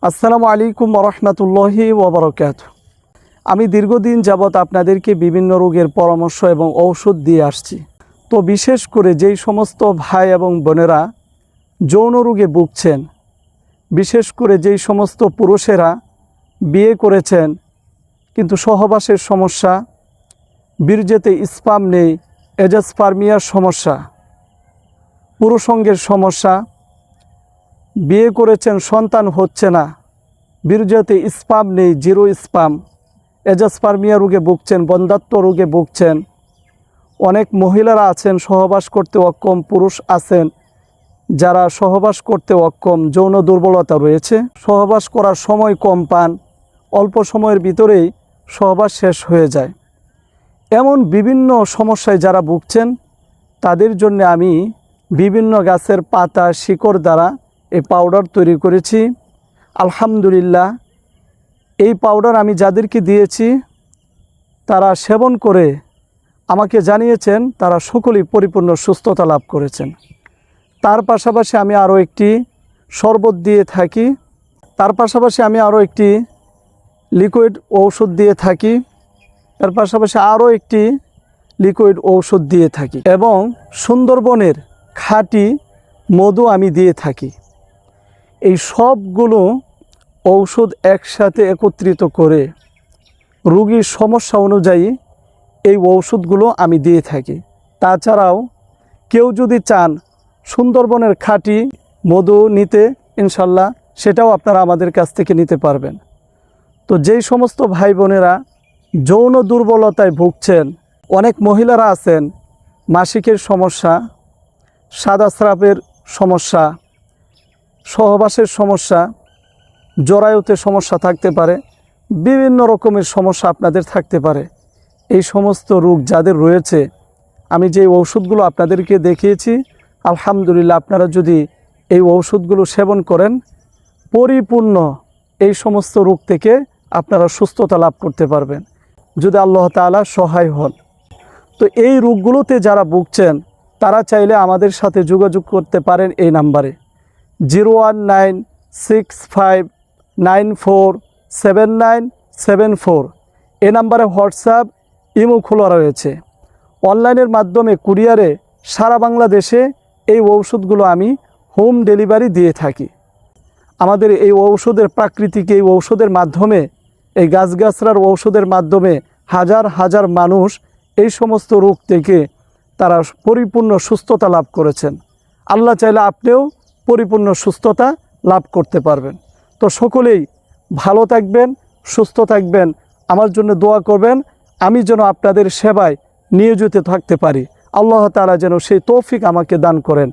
আসসালামু আলাইকুম ওরহমতুল্লাহি ওবরাকাতুহু। আমি দীর্ঘদিন যাবৎ আপনাদেরকে বিভিন্ন রোগের পরামর্শ এবং ঔষধ দিয়ে আসছি। তো বিশেষ করে যেই সমস্ত ভাই এবং বোনেরা যৌন রোগে ভুগছেন, বিশেষ করে যেই সমস্ত পুরুষেরা বিয়ে করেছেন কিন্তু সহবাসের সমস্যা, বীর্যেতে স্পাম নেই, এজোস্পার্মিয়ার সমস্যা, পুরুষঙ্গের সমস্যা, বিয়ে করেছেন সন্তান হচ্ছে না, বীর্যতে স্পাম নেই, জিরো স্পাম, এজোস্পার্মিয়া রোগে ভুগছেন, বন্ধ্যাত্ব রোগে ভুগছেন। অনেক মহিলারা আছেন সহবাস করতে অক্ষম, পুরুষ আছেন যারা সহবাস করতে অক্ষম, যৌন দুর্বলতা রয়েছে, সহবাস করার সময় কম পান, অল্প সময়ের ভিতরেই সহবাস শেষ হয়ে যায়। এমন বিভিন্ন সমস্যায় যারা ভুগছেন তাদের জন্য আমি বিভিন্ন গাছের পাতা, শিকড় দ্বারা এই পাউডার তৈরি করেছি। আলহামদুলিল্লাহ, এই পাউডার আমি যাদেরকে দিয়েছি তারা সেবন করে আমাকে জানিয়েছেন তারা সকলেই পরিপূর্ণ সুস্থতা লাভ করেছেন। তার পাশাপাশি আমি আরও একটি শরবত দিয়ে থাকি, তার পাশাপাশি আমি আরও একটি লিকুইড ঔষধ দিয়ে থাকি, তার পাশাপাশি আরও একটি লিকুইড ঔষধ দিয়ে থাকি এবং সুন্দরবনের খাঁটি মধু আমি দিয়ে থাকি। এই সবগুলো ঔষধ একসাথে একত্রিত করে রোগীর সমস্যা অনুযায়ী এই ঔষধগুলো আমি দিয়ে থাকি। তাছাড়াও কেউ যদি চান সুন্দরবনের খাঁটি মধু নিতে, ইনশাল্লাহ সেটাও আপনারা আমাদের কাছ থেকে নিতে পারবেন। তো যেই সমস্ত ভাই বোনেরা যৌন দুর্বলতায় ভুগছেন, অনেক মহিলারা আছেন মাসিকের সমস্যা, সাদা স্রাবের সমস্যা, সহবাসের সমস্যা, জরায়ুতে সমস্যা থাকতে পারে, বিভিন্ন রকমের সমস্যা আপনাদের থাকতে পারে। এই সমস্ত রোগ যাদের রয়েছে, আমি যে ঔষধগুলো আপনাদেরকে দেখিয়েছি, আলহামদুলিল্লাহ আপনারা যদি এই ঔষধগুলো সেবন করেন পরিপূর্ণ এই সমস্ত রোগ থেকে আপনারা সুস্থতা লাভ করতে পারবেন যদি আল্লাহ তাআলা সহায় হন। তো এই রোগগুলোতে যারা ভুগছেন তারা চাইলে আমাদের সাথে যোগাযোগ করতে পারেন এই নাম্বারে 01965947974। এই নাম্বারে হোয়াটসঅ্যাপ, ইমো খোলা রয়েছে। অনলাইনের মাধ্যমে কুরিয়ারে সারা বাংলাদেশে এই ঔষধগুলো আমি হোম ডেলিভারি দিয়ে থাকি। আমাদের এই ঔষধের প্রাকৃতিক এই ঔষধের মাধ্যমে, এই গাছগাছড়ার ঔষধের মাধ্যমে হাজার হাজার মানুষ এই সমস্ত রোগ থেকে তারা পরিপূর্ণ সুস্থতা লাভ করেছেন। আল্লাহ চাইলে আপনিও পরিপূর্ণ সুস্থতা লাভ করতে পারবেন। তো সকলেই ভালো থাকবেন, সুস্থ থাকবেন, আমার জন্য দোয়া করবেন, আমি যেন আপনাদের সেবায় নিয়োজিত থাকতে পারি। আল্লাহ তাআলা যেন সেই তৌফিক আমাকে দান করেন।